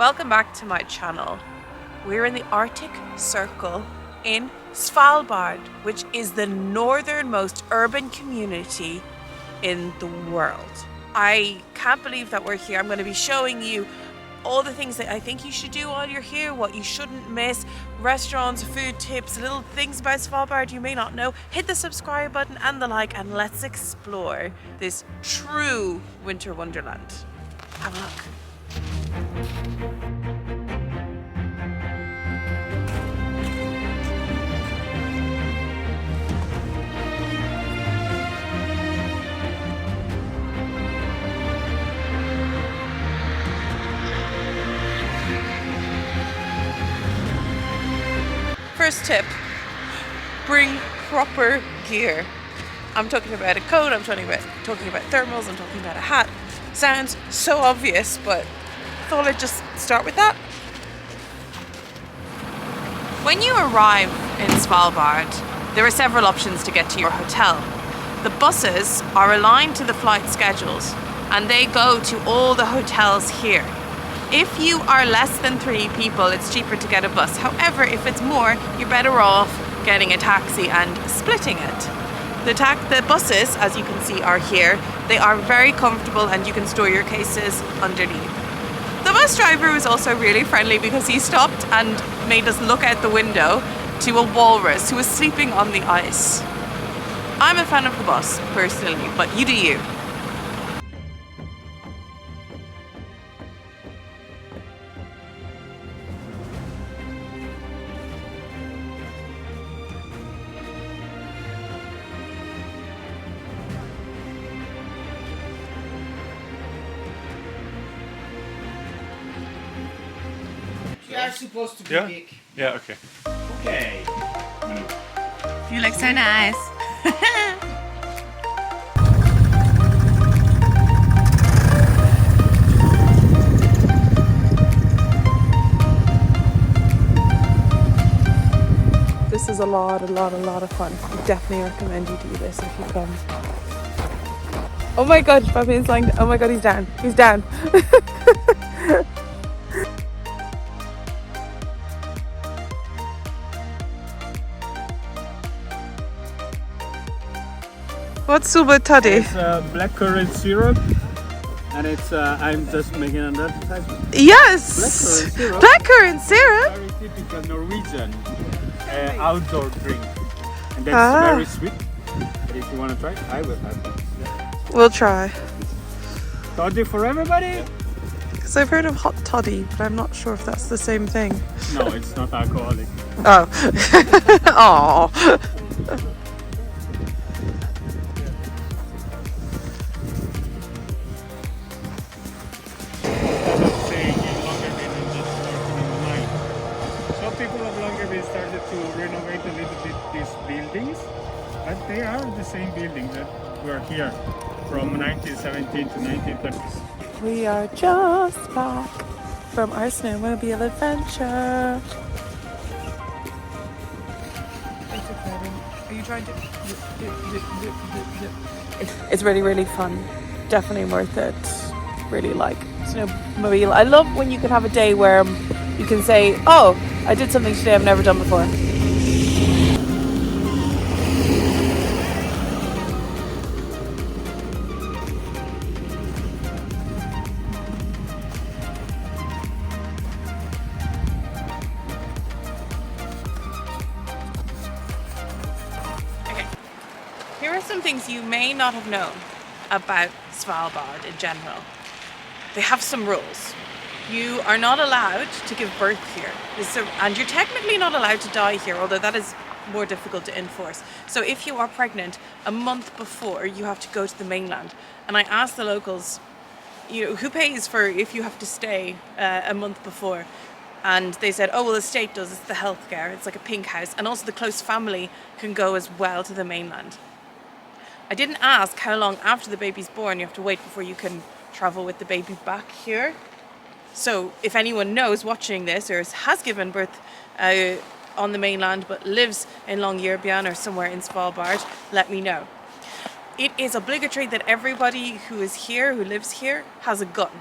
Welcome back to my channel. We're in the Arctic Circle in Svalbard, which is the northernmost urban community in the world. I can't believe that we're here. I'm going to be showing you all the things that I think you should do while you're here, what you shouldn't miss, restaurants, food tips, little things about Svalbard you may not know. Hit the subscribe button and the like, and let's explore this true winter wonderland. Have a look. First tip, bring proper gear. I'm talking about a coat, I'm talking about thermals, I'm talking about a hat. Sounds so obvious, but I thought I'd just start with that. When you arrive in Svalbard, there are several options to get to your hotel. The buses are aligned to the flight schedules and they go to all the hotels here. If you are less than 3 people, it's cheaper to get a bus. However, if it's more, you're better off getting a taxi and splitting it. The buses, as you can see, are here. They are very comfortable and you can store your cases underneath. The bus driver was also really friendly because he stopped and made us look out the window to a walrus who was sleeping on the ice. I'm a fan of the bus, personally, but you do you. You are supposed to be big. Yeah, okay. Okay. You look so nice. This is a lot of fun. I definitely recommend you do this if you come. Oh my god, Bobby is lying. Oh my god, he's down. He's down. What's super toddy? It's black currant syrup, and it's I'm just making an advertisement. Yes! Black currant syrup? Very typical Norwegian outdoor drink, and that's very sweet. If you want to try, I will have it. Yeah. We'll try. Toddy for everybody? Because I've heard of hot toddy, but I'm not sure if that's the same thing. No, it's not alcoholic. Oh. Aww. People of Longyearbyen started to renovate a little bit these buildings, but they are the same buildings that were here from 1917 to 1930s. We are just back from our snowmobile adventure. Are you trying to? It's really fun. Definitely worth it. Really like snowmobile. I love when you can have a day where you can say, oh, I did something today I've never done before. Okay, here are some things you may not have known about Svalbard in general. They have some rules. You are not allowed to give birth here, and you're technically not allowed to die here, although that is more difficult to enforce. So if you are pregnant a month before, you have to go to the mainland. And I asked the locals, who pays for if you have to stay a month before? And they said, oh, well, the state does, it's the healthcare, it's like a pink house, and also the close family can go as well to the mainland. I didn't ask how long after the baby's born you have to wait before you can travel with the baby back here. So if anyone knows watching this or has given birth on the mainland but lives in Longyearbyen or somewhere in Svalbard, let me know. It is obligatory that everybody who is here, who lives here, has a gun.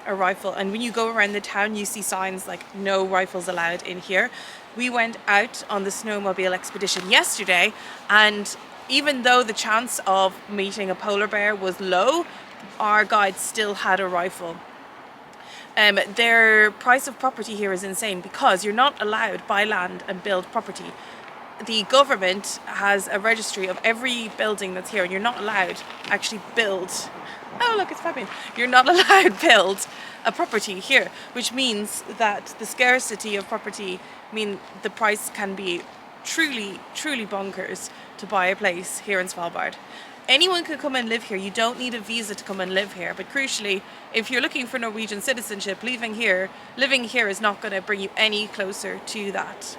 a rifle. And when you go around the town, you see signs like no rifles allowed in here. We went out on the snowmobile expedition yesterday, and even though the chance of meeting a polar bear was low, our guide still had a rifle. Their price of property here is insane because you're not allowed to buy land and build property. The government has a registry of every building that's here, and you're not allowed to actually build. Oh, look, it's Fabian. You're not allowed to build a property here, which means that the scarcity of property mean the price can be truly, truly bonkers to buy a place here in Svalbard. Anyone can come and live here. You don't need a visa to come and live here. But crucially, if you're looking for Norwegian citizenship, living here is not going to bring you any closer to that.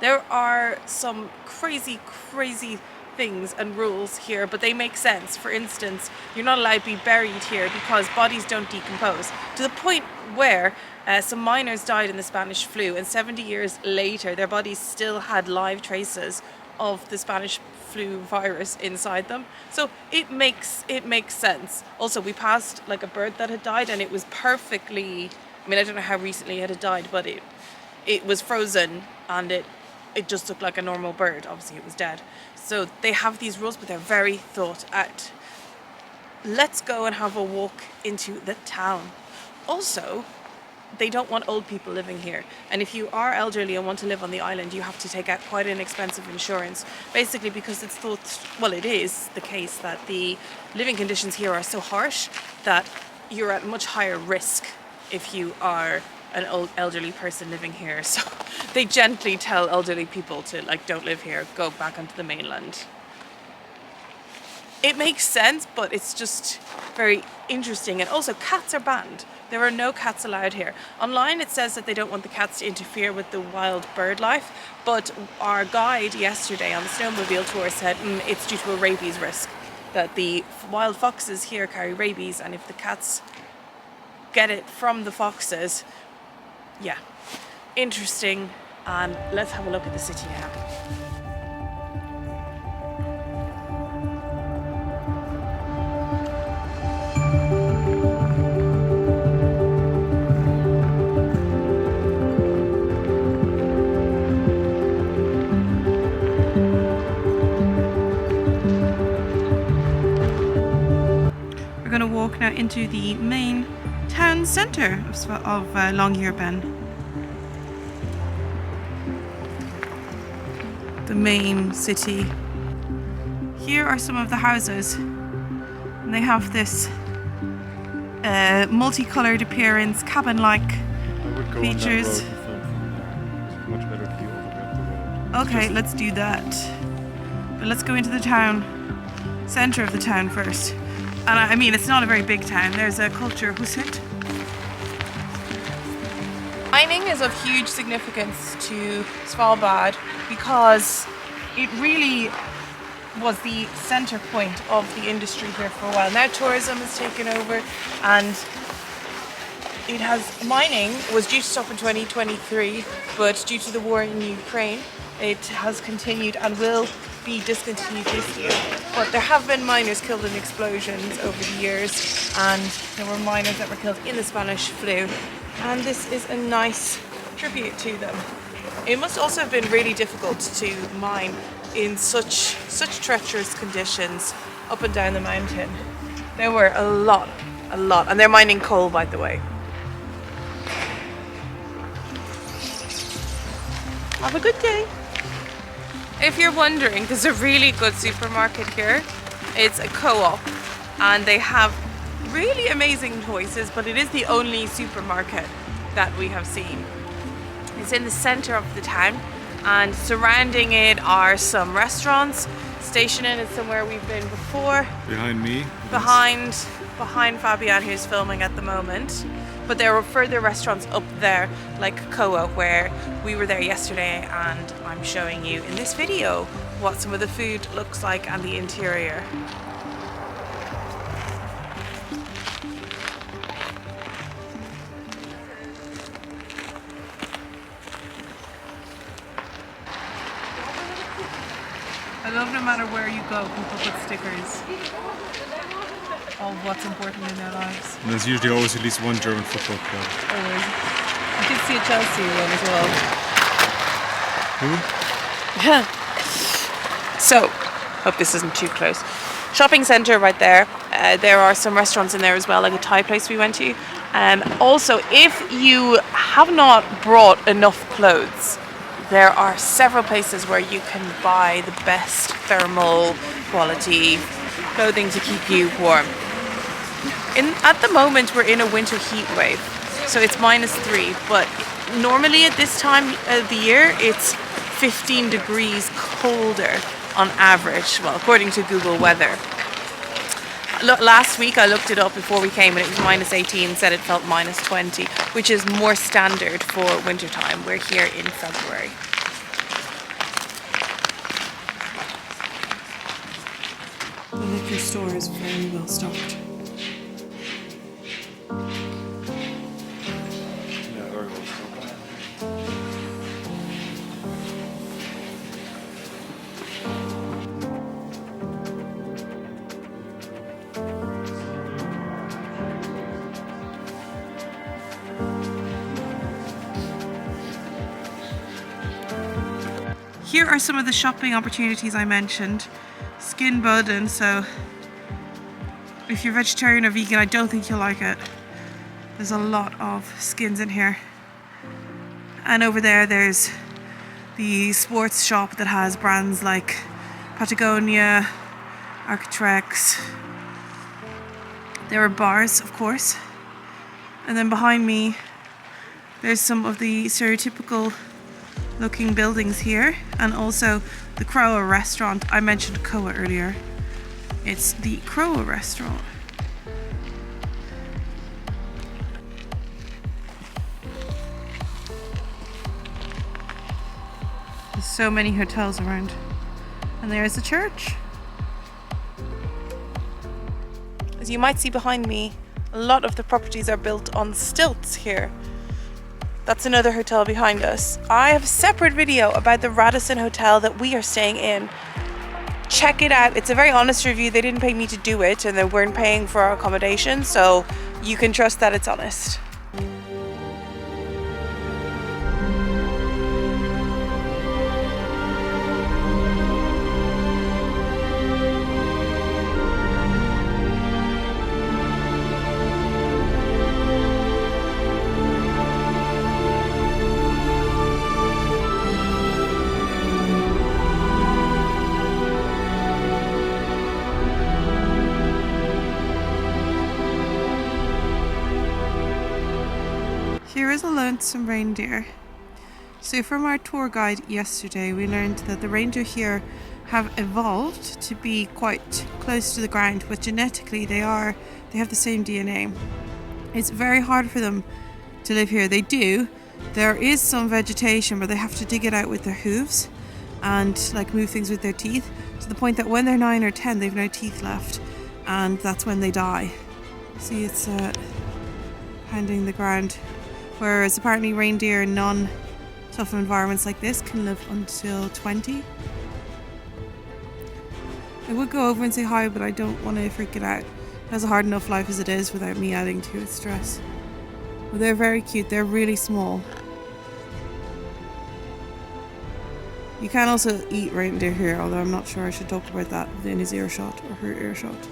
There are some crazy, crazy things and rules here, but they make sense. For instance, you're not allowed to be buried here because bodies don't decompose. To the point where some miners died in the Spanish flu, and 70 years later, their bodies still had live traces of the Spanish flu virus inside them. So it makes sense. Also, we passed like a bird that had died, and it was perfectly, I mean, I don't know how recently it had died, but it was frozen, and it just looked like a normal bird. Obviously it was dead. So they have these rules, but they're very thought out. Let's go and have a walk into the town. Also, they don't want old people living here. And if you are elderly and want to live on the island, you have to take out quite an expensive insurance. Basically because it's thought, well, it is the case that the living conditions here are so harsh that you're at much higher risk if you are an old elderly person living here. So they gently tell elderly people to don't live here, go back onto the mainland. It makes sense, but it's just very interesting. And also, cats are banned. There are no cats allowed here. Online it says that they don't want the cats to interfere with the wild bird life, but our guide yesterday on the snowmobile tour said it's due to a rabies risk, that the wild foxes here carry rabies, and if the cats get it from the foxes, yeah, interesting. And let's have a look at the city now. We're going to walk now into the main town centre of Longyearbyen. The main city. Here are some of the houses, and they have this multicolored appearance, cabin-like features. Much better view of the road. Okay, let's do that. But let's go into the town, centre of the town first. And I mean, it's not a very big town. There's a culture husut. Mining is of huge significance to Svalbard because it really was the center point of the industry here for a while. Now tourism has taken over, and it has, mining was due to stop in 2023, but due to the war in Ukraine, it has continued and will be discontinued this year. But there have been miners killed in explosions over the years, and there were miners that were killed in the Spanish flu. And this is a nice tribute to them. It must also have been really difficult to mine in such treacherous conditions up and down the mountain. There were a lot, and they're mining coal, by the way. Have a good day. If you're wondering, there's a really good supermarket here. It's a co-op, and they have really amazing choices, but it is the only supermarket that we have seen. It's in the center of the town, and surrounding it are some restaurants. Station Inn is somewhere we've been before. Behind me. Behind Fabian, who's filming at the moment. But there were further restaurants up there, like Kroa, where we were there yesterday, and I'm showing you in this video what some of the food looks like and the interior. I love no matter where you go, people put stickers. of what's important in their lives. And there's usually always at least one German football club. Always. I did see a Chelsea one as well. Who? So, hope this isn't too close. Shopping centre right there. There are some restaurants in there as well, like a Thai place we went to. Also, if you have not brought enough clothes, there are several places where you can buy the best thermal quality clothing to keep you warm. At the moment, we're in a winter heat wave, so it's -3, but normally at this time of the year, it's 15 degrees colder on average, well, according to Google Weather. Last week I looked it up before we came and it was -18, said it felt -20, which is more standard for winter time. We're here in February. The liquor store is very well stocked. Yeah, very well stocked. Here are some of the shopping opportunities I mentioned. Skin Bud, so if you're vegetarian or vegan, I don't think you'll like it. There's a lot of skins in here. And over there, there's the sports shop that has brands like Patagonia, Arc'teryx. There are bars, of course. And then behind me, there's some of the stereotypical looking buildings here, and also the Kroa restaurant. I mentioned Kroa earlier. It's the Kroa restaurant. There's so many hotels around. And there's the church. As you might see behind me, a lot of the properties are built on stilts here. That's another hotel behind us. I have a separate video about the Radisson Hotel that we are staying in. Check it out. It's a very honest review. They didn't pay me to do it and they weren't paying for our accommodation, so you can trust that it's honest. Here is a lonesome reindeer. So from our tour guide yesterday, we learned that the reindeer here have evolved to be quite close to the ground, but genetically they have the same DNA. It's very hard for them to live here. They do. There is some vegetation, but they have to dig it out with their hooves and like move things with their teeth, to the point that when they're 9 or 10, they've no teeth left, and that's when they die. See, it's pounding the ground. Whereas apparently reindeer in non-tough environments like this can live until 20. I would go over and say hi, but I don't want to freak it out. It has a hard enough life as it is without me adding to its stress. But they're very cute. They're really small. You can also eat reindeer here, although I'm not sure I should talk about that within his earshot or her earshot.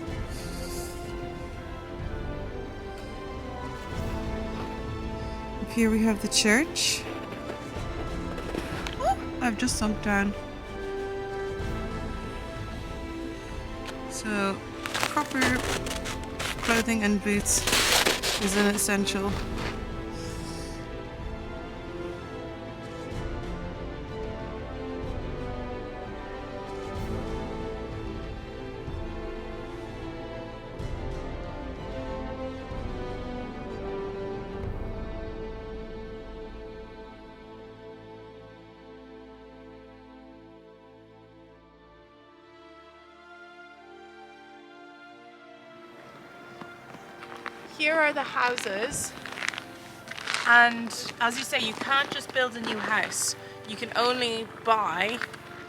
Here we have the church. Oh, I've just sunk down. So, proper clothing and boots is an essential. Here are the houses, and as you say, you can't just build a new house. You can only buy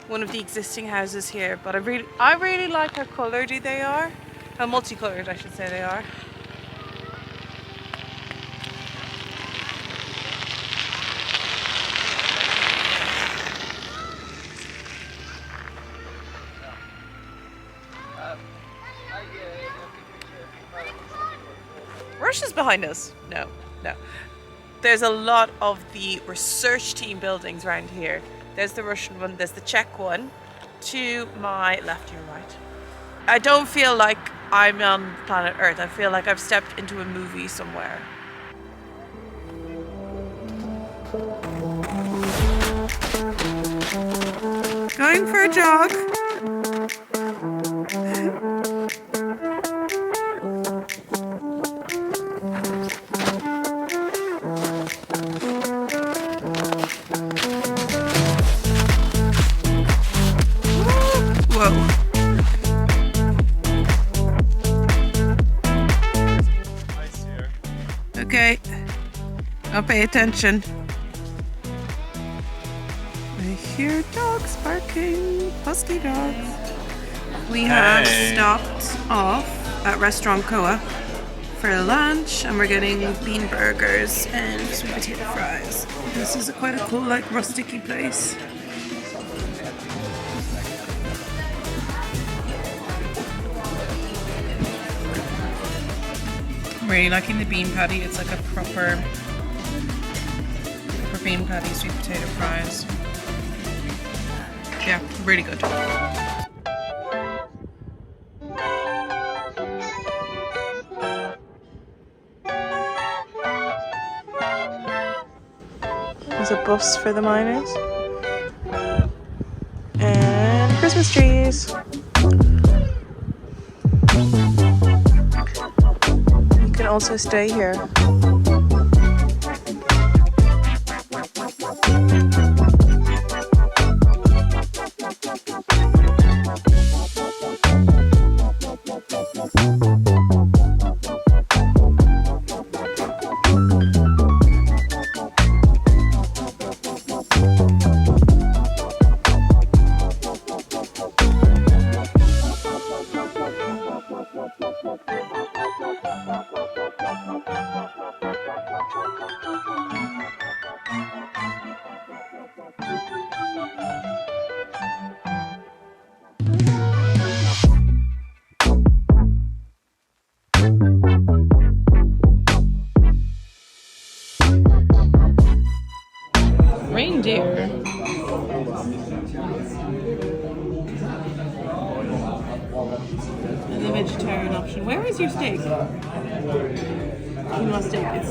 one of the existing houses here, but I really like how coloured they are. How multicolored, I should say, they are. Russia's behind us. No, no. There's a lot of the research team buildings around here. There's the Russian one, there's the Czech one. To my left, your right. I don't feel like I'm on planet Earth. I feel like I've stepped into a movie somewhere. Going for a jog. Whoa. Okay, I'll pay attention. I hear dogs barking, husky dogs. We have stopped off at restaurant Kroa for lunch, and we're getting bean burgers and sweet potato fries. This is quite a cool, like, rusticy place. I'm really liking the bean patty. It's like a proper bean patty, sweet potato fries. Yeah, really good. There's a bus for the miners. And Christmas trees. You can also stay here. Reindeer. And the vegetarian option. Where is your steak? Quinoa steak. It's